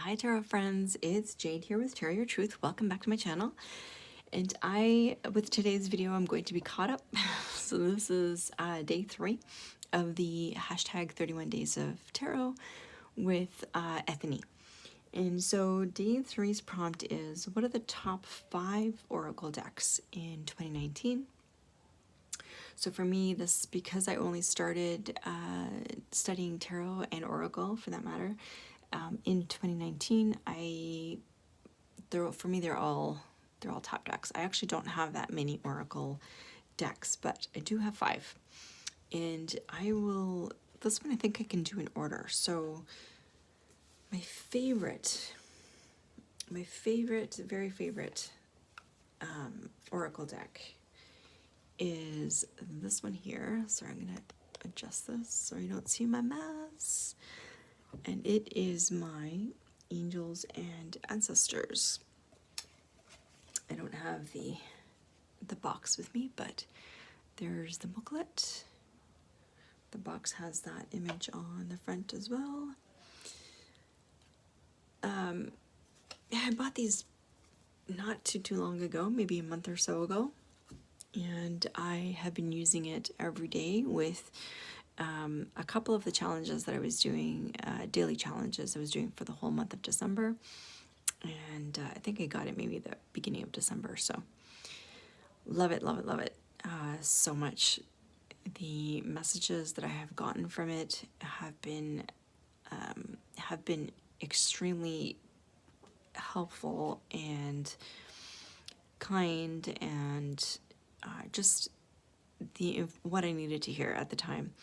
Hi Tarot friends, it's Jade here with Tarot Your Truth. Welcome back to my channel. And with today's video, I'm going to be caught up. So this is day 3 of the hashtag 31 Days of Tarot with Ethany. And so day 3's prompt is, what are the top 5 Oracle decks in 2019? So for me, this, because I only started studying tarot and oracle, for that matter, in 2019, for me they're all top decks. I actually don't have that many oracle decks, but I do have 5, and this one I think I can do in order. So my very favorite oracle deck is this one here. Sorry, I'm gonna adjust this so you don't see my mess. And it is my Angels and Ancestors. I don't have the box with me, but there's the booklet. The box has that image on the front as well. I bought these not too long ago, maybe a month or so ago, and I have been using it every day with a couple of the challenges that I was doing, daily challenges I was doing for the whole month of December. And I think I got it maybe the beginning of December. So love it so much. The messages that I have gotten from it have been extremely helpful and kind, and just what I needed to hear at the time.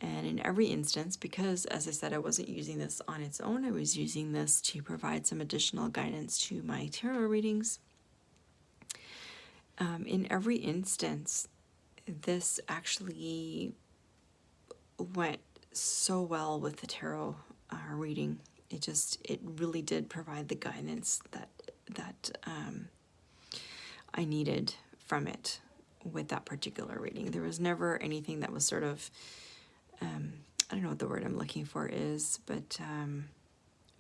And in every instance, because as I said, I wasn't using this on its own, I was using this to provide some additional guidance to my tarot readings. In every instance, this actually went so well with the tarot reading. It really did provide the guidance that I needed from it with that particular reading. There was never anything that was sort of I don't know what the word I'm looking for is, but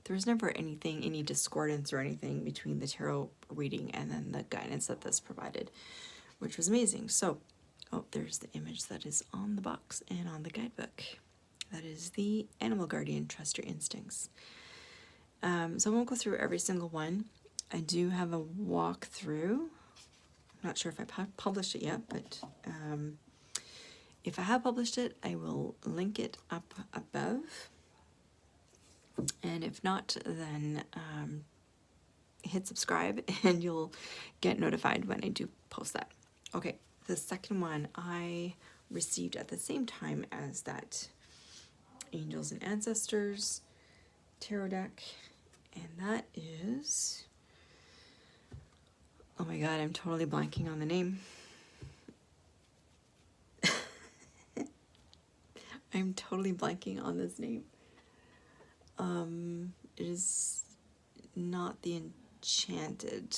there was never any discordance or anything between the tarot reading and then the guidance that this provided, which was amazing. So, there's the image that is on the box and on the guidebook. That is the Animal Guardian, Trust Your Instincts. So I won't go through every single one. I do have a walkthrough. I'm not sure if I published it yet, but if I have published it, I will link it up above. And if not, then hit subscribe and you'll get notified when I do post that. Okay, the second one I received at the same time as that Angels and Ancestors tarot deck, and that is, oh my god, I'm totally blanking on the name. I'm totally blanking on this name. It is not the Enchanted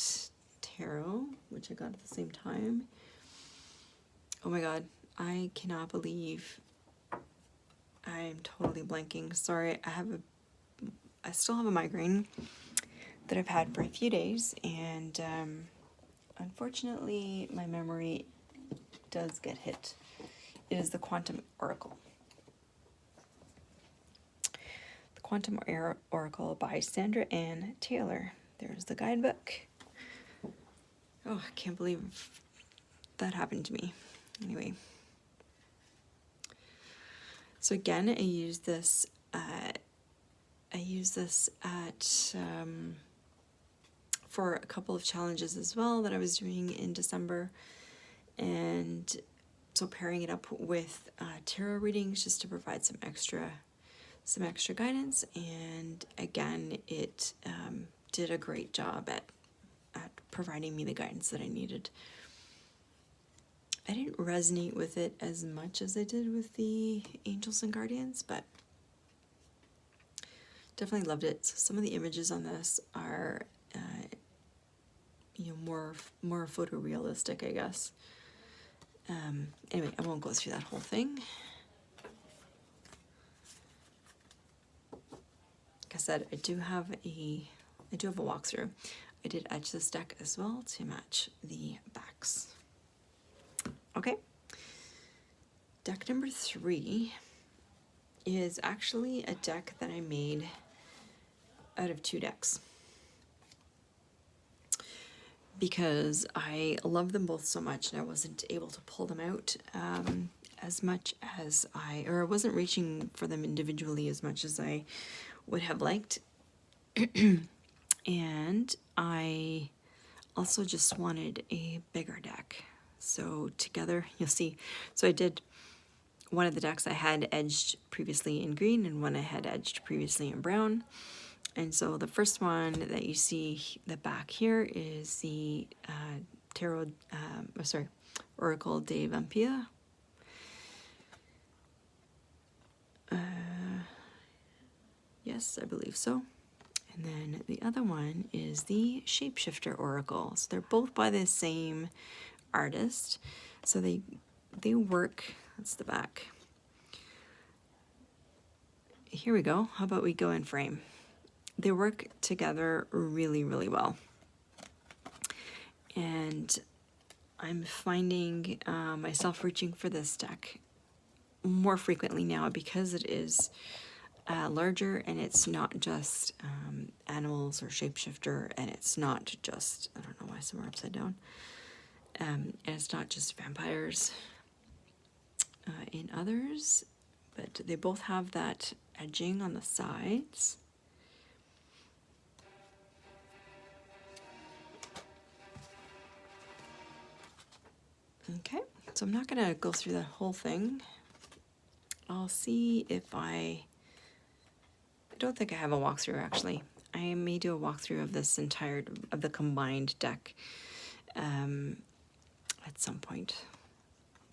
Tarot, which I got at the same time. Oh my god, I cannot believe I'm totally blanking. Sorry, I still have a migraine that I've had for a few days, and unfortunately my memory does get hit. It is the Quantum Oracle. The Quantum Oracle by Sandra Ann Taylor. There's the guidebook. Oh, I can't believe that happened to me. Anyway. So again, I use this at for a couple of challenges as well that I was doing in December, and so pairing it up with tarot readings just to provide some extra guidance. And again, it did a great job at providing me the guidance that I needed. I didn't resonate with it as much as I did with the Angels and Guardians, but definitely loved it. So some of the images on this are more photorealistic, I guess. Anyway, I won't go through that whole thing, said, I do have a walkthrough. I did etch this deck as well to match the backs. Okay. Deck number 3 is actually a deck that I made out of 2 decks, because I love them both so much and I wasn't able to pull them out as much as I wasn't reaching for them individually as much as I would have liked. And I also just wanted a bigger deck. So together, you'll see. So I did one of the decks I had edged previously in green and one I had edged previously in brown. And so the first one that you see, the back here, is the Tarot, Oracle de Vampire. Yes, I believe so. And then the other one is the Shapeshifter Oracle. So they're both by the same artist. So they work, that's the back. Here we go. How about we go in frame? They work together really, really well. And I'm finding myself reaching for this deck more frequently now because it is larger, and it's not just animals or shapeshifter, and it's not just, I don't know why some are upside down, and it's not just vampires in others, but they both have that edging on the sides. Okay, so I'm not going to go through the whole thing. I'll see if I don't think I have a walkthrough actually. I may do a walkthrough of this of the combined deck at some point,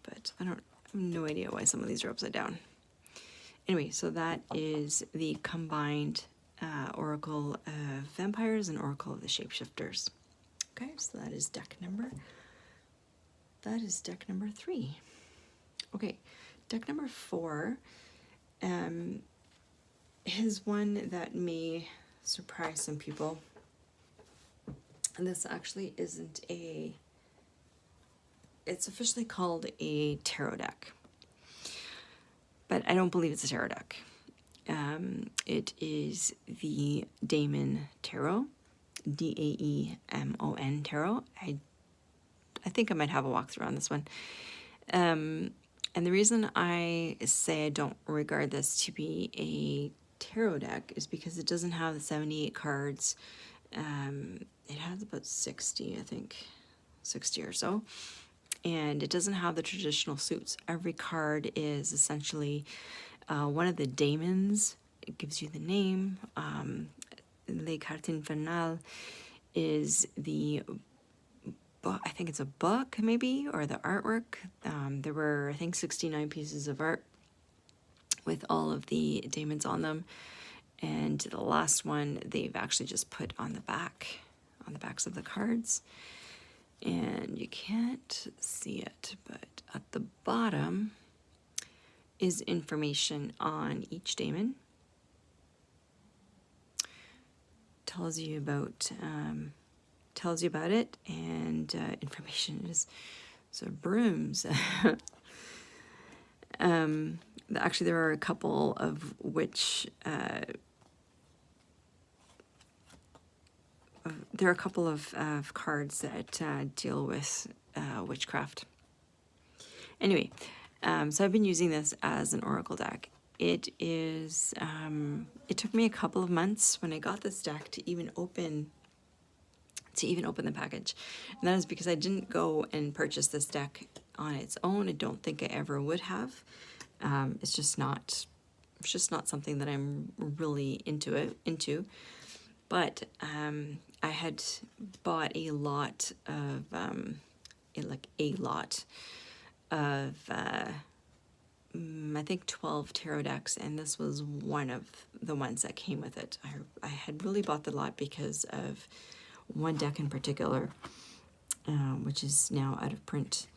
but I have no idea why some of these are upside down. Anyway, so that is the combined Oracle of Vampires and Oracle of the Shapeshifters. Okay, so that is deck number 3. Okay, deck number 4 is one that may surprise some people. And this actually isn't it's officially called a tarot deck, but I don't believe it's a tarot deck. It is the Daemon Tarot, Daemon Tarot. I think I might have a walkthrough on this one. And the reason I say I don't regard this to be a tarot deck is because it doesn't have the 78 cards. It has about 60, I think, 60 or so. And it doesn't have the traditional suits. Every card is essentially one of the daemons. It gives you the name. Les Cartes Infernales is the book, I think it's a book maybe, or the artwork. There were, I think, 69 pieces of art with all of the daemons on them. And the last one they've actually just put on the backs of the cards. And you can't see it, but at the bottom is information on each daemon. Tells you about it, and information is so brooms. Actually, there are a couple of which there are a couple of cards that deal with witchcraft. Anyway, so I've been using this as an oracle deck. It is. It took me a couple of months when I got this deck to even open the package, and that is because I didn't go and purchase this deck on its own. I don't think I ever would have. It's just not something that I'm really into. But I had bought a lot of I think 12 tarot decks, and this was one of the ones that came with it. I had really bought the lot because of one deck in particular, which is now out of print,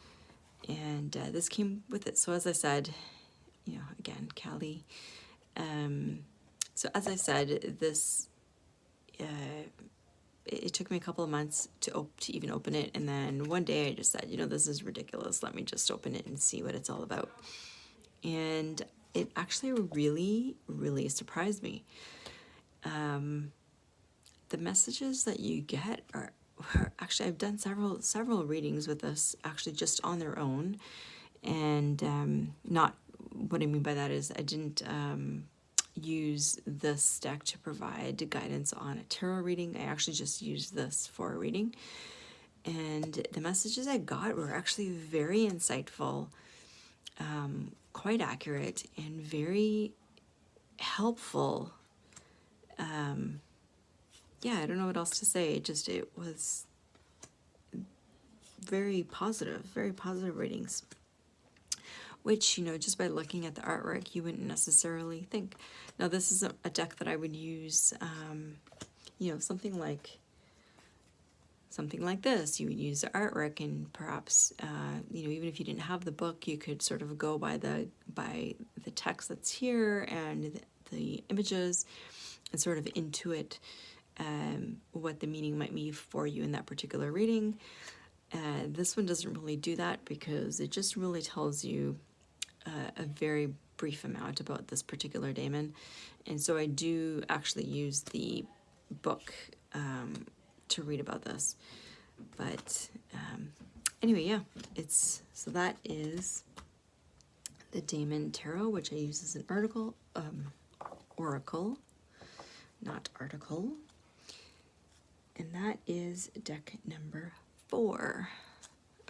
and this came with it. So as I said, again, Callie So as I said, this it took me a couple of months to even open it, and then one day I just said, you know, this is ridiculous. Let me just open it and see what it's all about. And it actually really, really surprised me. The messages that you get are actually, I've done several readings with this actually just on their own, and not, what I mean by that is I didn't use this deck to provide guidance on a tarot reading. I actually just used this for a reading, and the messages I got were actually very insightful, quite accurate, and very helpful. Yeah, I don't know what else to say. It was very positive readings, which, you know, just by looking at the artwork, you wouldn't necessarily think. Now, this is a deck that I would use, you know, something like this. You would use the artwork, and perhaps, you know, even if you didn't have the book, you could sort of go by the text that's here and the images, and sort of intuit what the meaning might be for you in that particular reading. This one doesn't really do that, because it just really tells you a very brief amount about this particular daemon. And so I do actually use the book to read about this. But anyway, yeah, so that is the Daemon Tarot, which I use as an oracle, not article. And that is deck number 4.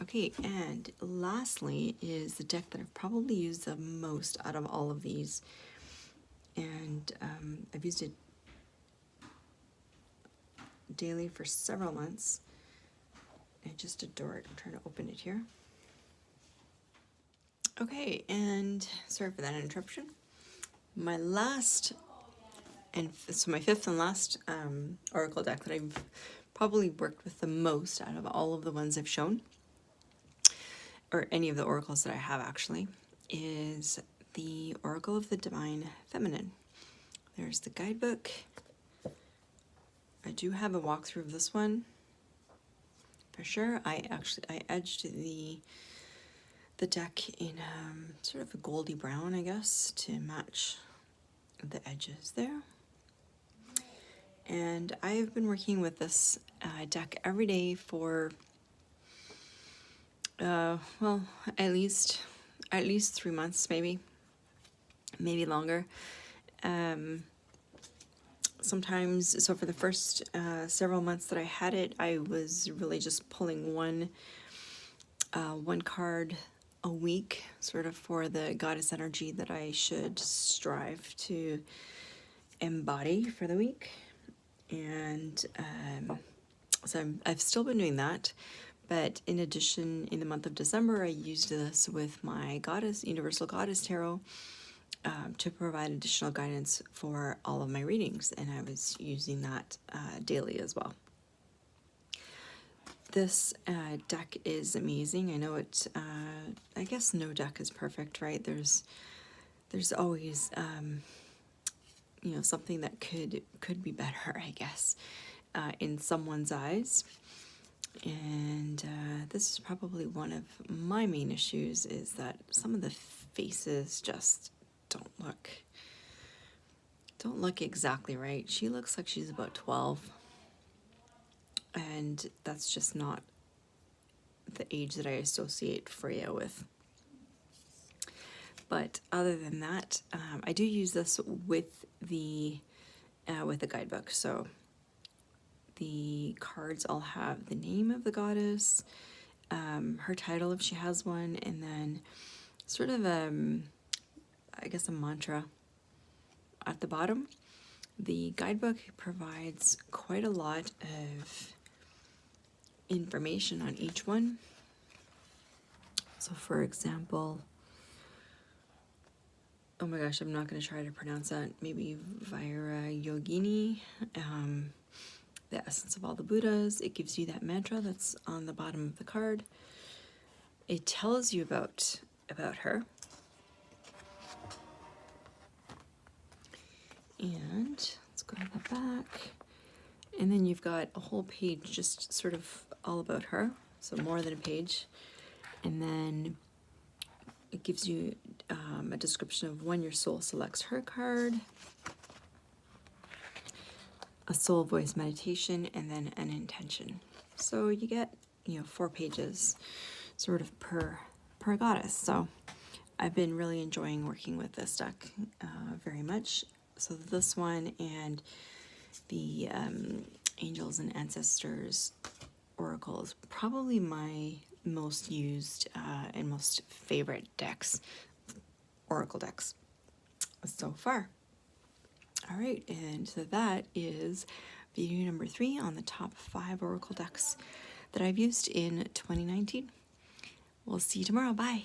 Okay, and lastly is the deck that I've probably used the most out of all of these. And I've used it daily for several months. I just adore it. I'm trying to open it here. Okay, and sorry for that interruption. My last, and so my fifth and last oracle deck that I've probably worked with the most out of all of the ones I've shown, or any of the oracles that I have actually, is the Oracle of the Divine Feminine. There's the guidebook. I do have a walkthrough of this one for sure. I edged the deck in sort of a goldy brown, I guess, to match the edges there. And I've been working with this deck every day for well, at least 3 months, maybe longer. Sometimes, so for the first several months that I had it, I was really just pulling one card a week, sort of for the goddess energy that I should strive to embody for the week. And so I've still been doing that. But in addition, in the month of December, I used this with my Universal Goddess Tarot to provide additional guidance for all of my readings. And I was using that daily as well. This deck is amazing. I know it, I guess no deck is perfect, right? There's always, you know, something that could be better, I guess, in someone's eyes. And this is probably one of my main issues, is that some of the faces just don't look exactly right. She looks like she's about 12. And that's just not the age that I associate Freya with. But other than that, I do use this with the guidebook. So the cards all have the name of the goddess, her title if she has one, and then sort of I guess a mantra at the bottom. The guidebook provides quite a lot of information on each one. So for example, oh my gosh, I'm not going to try to pronounce that. Maybe Vaira Yogini, the essence of all the Buddhas. It gives you that mantra that's on the bottom of the card. It tells you about her. And let's go to the back. And then you've got a whole page just sort of all about her, so more than a page. And then it gives you a description of when your soul selects her card, a soul voice meditation, and then an intention. So you get, 4 pages sort of per goddess. So I've been really enjoying working with this deck very much. So this one and the Angels and Ancestors Oracle is probably my most used and most favorite decks, Oracle decks so far. All right, and so that is video number 3 on the top 5 Oracle decks that I've used in 2019. We'll see you tomorrow. Bye.